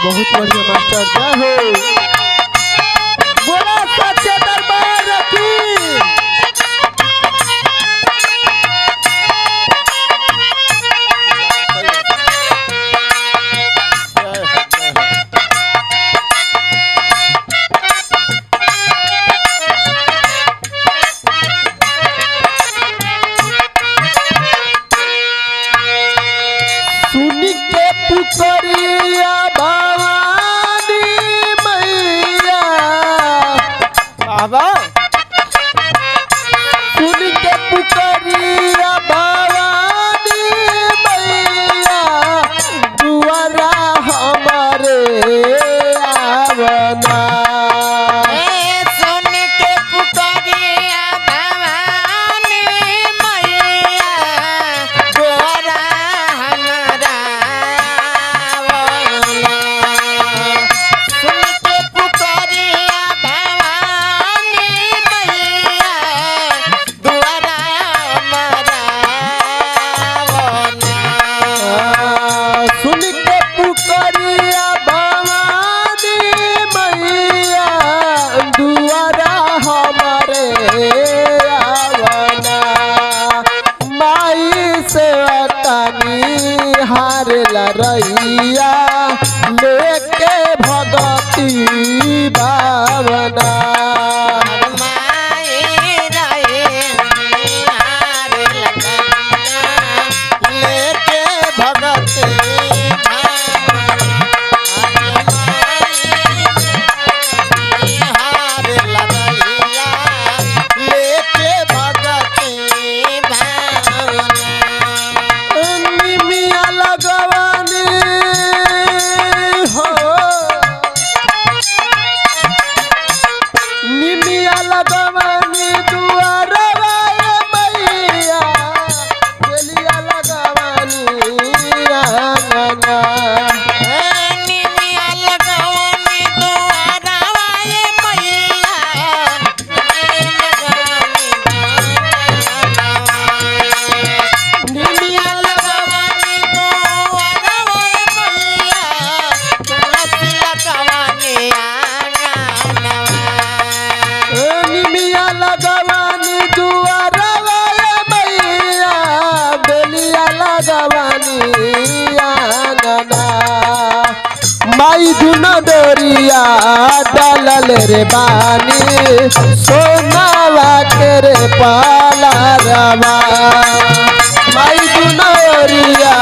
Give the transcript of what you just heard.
बहुत बढ़िया मास्टर, जय हो। बोला सच्चे दरबार की। सुनी के पुकरिया भवानी मैया, बाबा सुनी के पुकरिया भवानी मैया, दुआरा हमारे आवना। सुन के पुकारिया भवानी मैया, द्वारा हमारा आवना। सुन के पुकारिया भवानी मैया, द्वारा हमारा आवना। सुन के पुकरिया भवानी मैया, दुआरा हमारे आवना। माई से तानी हार लरैया, लेके भगती भावना। लेके भगत हार लगैया, लेके भगत भावना। निमिया लगवानी हो, निमिया लगवानी दुआरवा मैया, बेलिया लगवानी आंगना। निमिया लगवानी दुआरवा मैया, निमिया लगवानी दुआरवा मैया, तुलसी लगवानी आंगनवा। निमिया लगवानी दुआरवा मैया, बेलिया लगवानी आंगना। माई दुनो डोरिया डालल रे बानी, सोनावा के रे पाला रवा। माई दुनो डोरिया